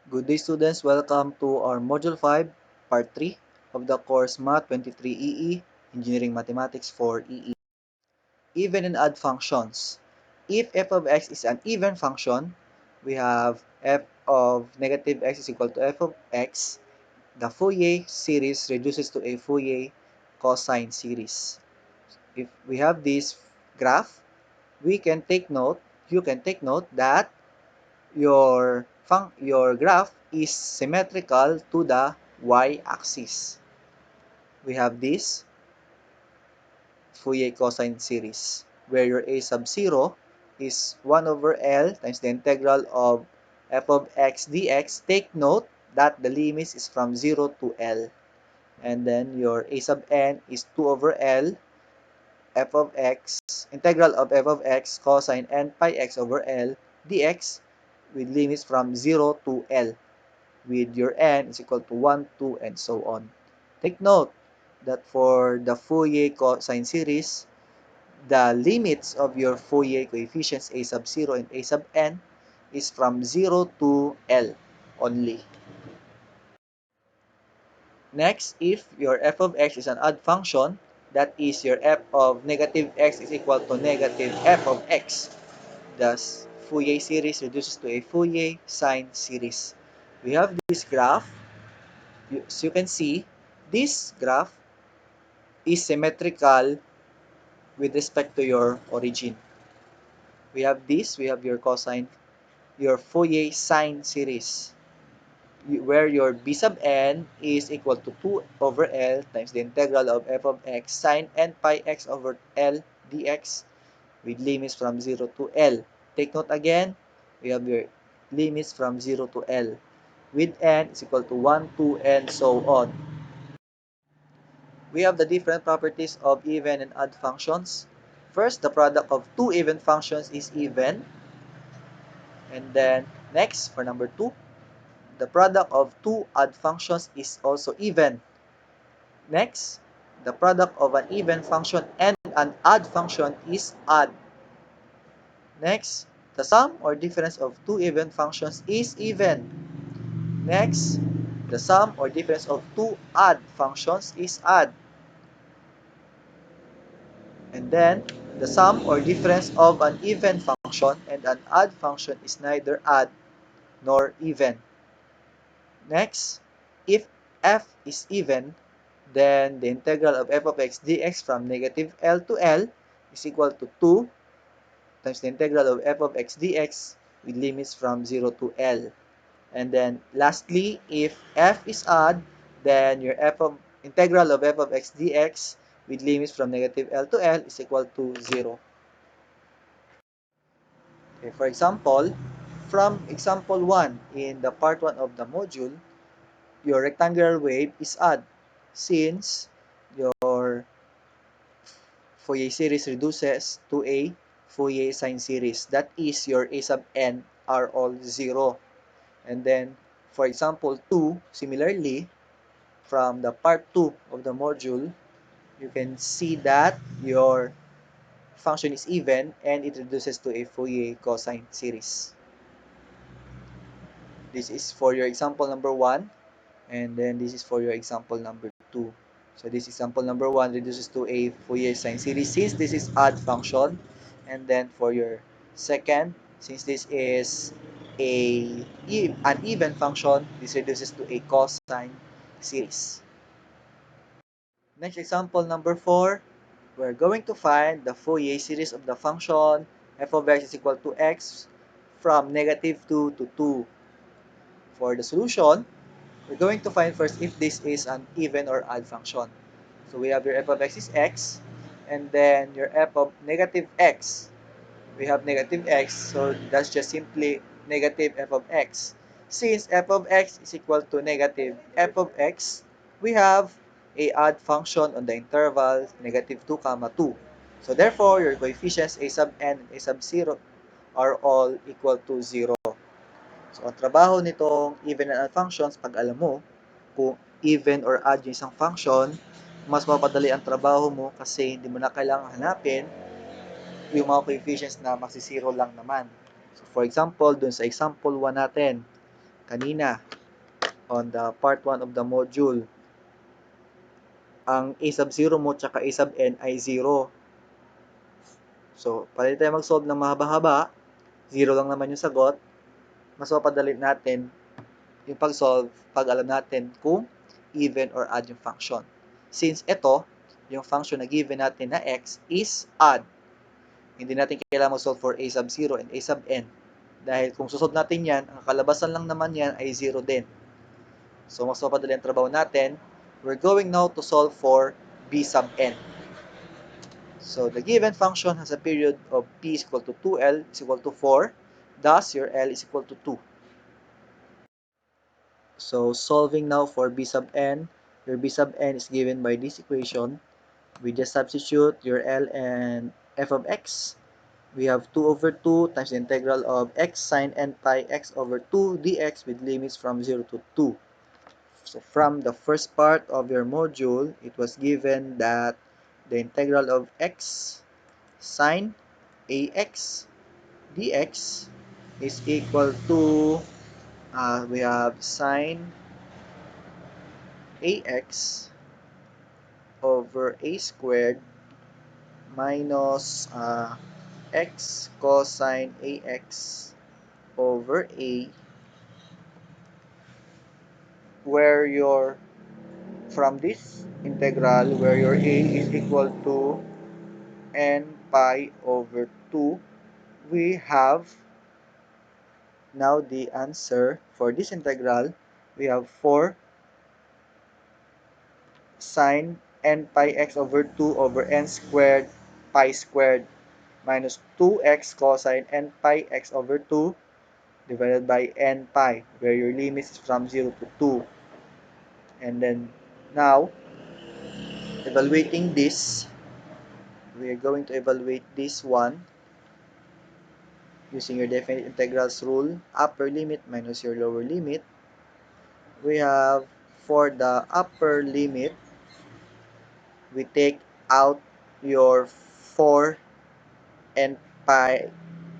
Good day students, welcome to our Module 5, Part 3 of the course Math 23 EE, Engineering Mathematics for EE. Even and odd functions. If f of x is an even function, we have f of negative x is equal to f of x. The Fourier series reduces to a Fourier cosine series. If we have this graph, you can take note that your graph is symmetrical to the y-axis. We have this Fourier cosine series where your a sub 0 is 1 over L times the integral of f of x dx. Take note that the limit is from 0 to L. And then your a sub n is 2 over L f of x, integral of f of x cosine n pi x over L dx with limits from 0 to L, with your n is equal to 1, 2, and so on. Take note that for the Fourier cosine series, the limits of your Fourier coefficients a sub 0 and a sub n is from 0 to L only. Next, if your f of x is an odd function, that is your f of negative x is equal to negative f of x. Thus, Fourier series reduces to a Fourier sine series. We have this graph. As you can see, this graph is symmetrical with respect to your origin. We have your cosine, your Fourier sine series, where your b sub n is equal to 2 over L times the integral of f of x sine n pi x over L dx with limits from 0 to L. Take note again, we have your limits from 0 to L with n is equal to 1, 2, and so on. We have the different properties of even and odd functions. First, the product of two even functions is even. And then next, for number 2, the product of two odd functions is also even. Next, the product of an even function and an odd function is odd. Next, the sum or difference of two even functions is even. Next, the sum or difference of two odd functions is odd. And then, the sum or difference of an even function and an odd function is neither odd nor even. Next, if f is even, then the integral of f of x dx from negative L to L is equal to 2 times the integral of f of x dx with limits from 0 to L. And then lastly, if f is odd, then your integral of f of x dx with limits from negative L to L is equal to 0. Okay, for example, from example 1 in the part 1 of the module, your rectangular wave is odd since your Fourier series reduces to a Fourier sine series. That is, your a sub n are all 0. And then, for example 2, similarly, from the part 2 of the module, you can see that your function is even and it reduces to a Fourier cosine series. This is for your example number 1, and then this is for your example number 2. So this example number 1 reduces to a Fourier sine series since this is odd function. And then for your second, since this is an even function, this reduces to a cosine series. Next example number 4, we're going to find the Fourier series of the function f of x is equal to x from negative 2 to 2. For the solution, we're going to find first if this is an even or odd function. So we have your f of x is x, and then your f of negative x. We have negative x, so that's just simply negative f of x. Since f of x is equal to negative f of x, we have a odd function on the interval negative 2, 2. So therefore, your coefficients a sub n and a sub 0 are all equal to 0. So, ang trabaho nitong even and odd functions, pag alam mo kung even or odd yung isang function, mas mapadali ang trabaho mo kasi hindi mo na kailangan hanapin yung mga coefficients na magsisiro lang naman. So, for example, dun sa example 1 natin, kanina on the part 1 of the module, ang a sub 0 mo tsaka a sub n ay 0. So, pwede tayo mag-solve ng mahaba-haba, 0 lang naman yung sagot. Mas mapadali natin yung pag-solve pag alam natin kung even or odd yung function. Since ito, yung function na given natin na x is odd, hindi natin kailangan mag-solve for a sub 0 and a sub n. Dahil kung susolve natin yan, ang kalabasan lang naman yan ay 0 din. So, mas mapadali ang trabaho natin. We're going now to solve for b sub n. So, the given function has a period of p is equal to 2l is equal to 4. Thus, your l is equal to 2. So, solving now for b sub n. Your b sub n is given by this equation. We just substitute your l and f of x. We have 2 over 2 times the integral of x sine n pi x over 2 dx with limits from 0 to 2. So from the first part of your module, it was given that the integral of x sine ax dx is equal to, we have sine ax over a squared minus x cosine ax over a, where your from this integral where your a is equal to n pi over 2, we have now the answer for this integral. We have 4 sine n pi x over 2 over n squared pi squared minus 2x cosine n pi x over 2 divided by n pi, where your limit is from 0 to 2. And then now, evaluating this, we are going to evaluate this one using your definite integrals rule, upper limit minus your lower limit. We have, for the upper limit, we take out your 4 n pi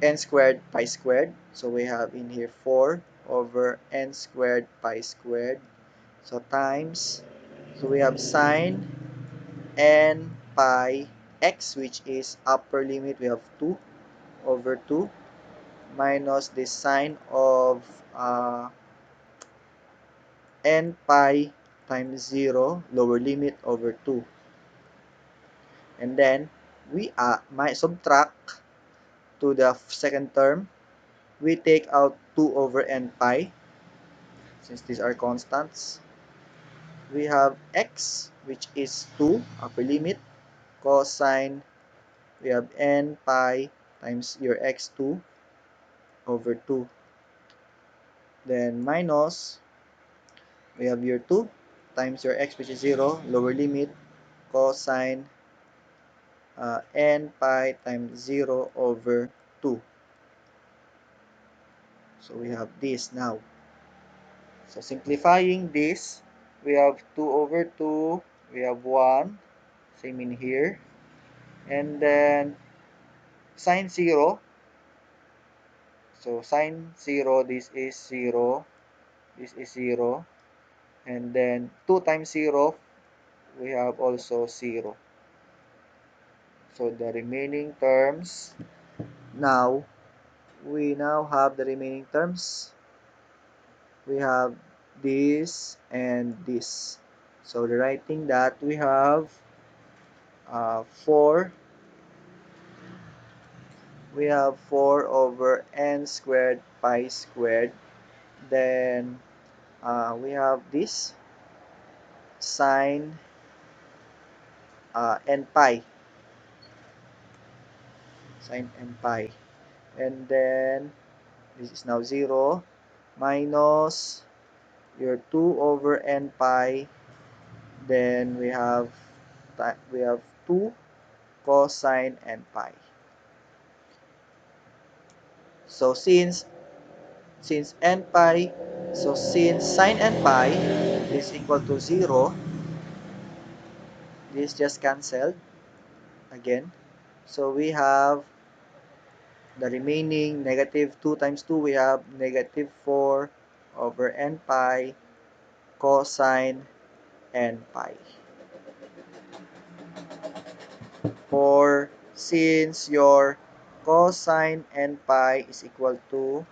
n squared pi squared. So we have in here 4 over n squared pi squared. So times, so we have sine n pi x, which is upper limit, we have 2 over 2 minus the sine of n pi times 0, lower limit, over 2. And then we might subtract to the second term. We take out 2 over n pi, since these are constants. We have x, which is 2, upper limit, cosine, we have n pi times your x2 over 2. Then minus, we have your 2 times your x, which is 0, lower limit, cosine n pi times 0 over 2. So we have this now. So simplifying this, we have 2 over 2, we have 1, same in here. And then sine 0, so sine 0, this is 0, this is 0. And then 2 times 0, we have also 0. So the remaining terms, now, we now have the remaining terms. We have this and this. So writing that, we have 4, we have 4 over n squared pi squared. Then we have this sine n pi, sine n pi. And then this is now 0 minus your 2 over n pi. Then we have 2 cosine n pi. So since n pi, so since sine n pi is equal to 0, this just cancelled again. So we have the remaining negative 2 times 2, we have negative 4 of over n pi cosine n pi. For since your cosine n pi is equal to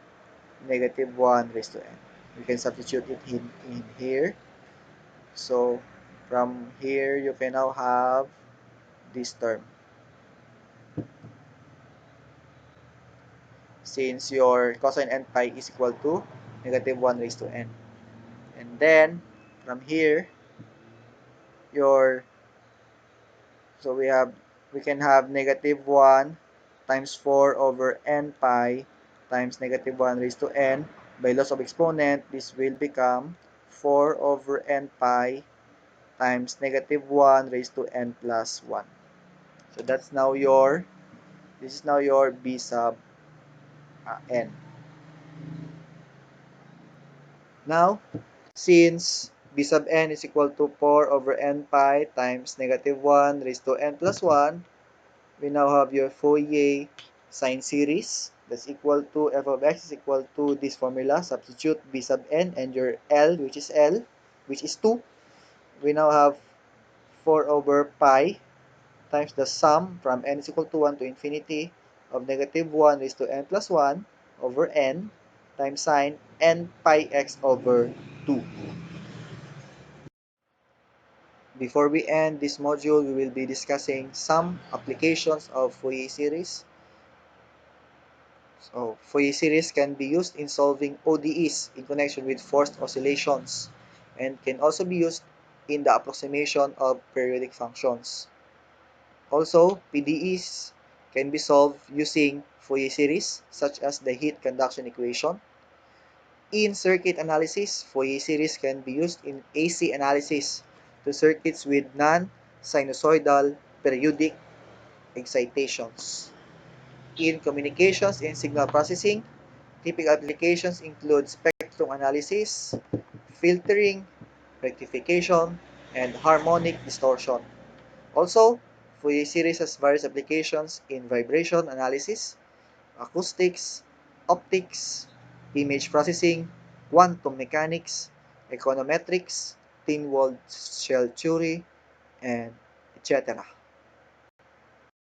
negative 1 raised to n, we can substitute it in here. So from here, you can now have this term. Since your cosine n pi is equal to negative 1 raised to n. And then, from here, your so we can have negative 1 times 4 over n pi times negative 1 raised to n. By loss of exponent, this will become 4 over n pi times negative 1 raised to n plus 1. So that's now this is now your b sub n. Now, since b sub n is equal to 4 over n pi times negative 1 raised to n plus 1, we now have your Fourier sine series that's equal to f of x is equal to this formula. Substitute b sub n and your L, which is 2. We now have 4 over pi times the sum from n is equal to 1 to infinity of negative 1 raised to n plus 1 over n times sine n pi x over 2. Before we end this module, we will be discussing some applications of Fourier series. So, Fourier series can be used in solving ODEs in connection with forced oscillations and can also be used in the approximation of periodic functions. Also, PDEs can be solved using Fourier series, such as the heat conduction equation. In circuit analysis, Fourier series can be used in AC analysis to circuits with non-sinusoidal periodic excitations. In communications and signal processing, typical applications include spectrum analysis, filtering, rectification, and harmonic distortion. Also, Fourier series has various applications in vibration analysis, acoustics, optics, image processing, quantum mechanics, econometrics, thin-walled shell theory, and etc.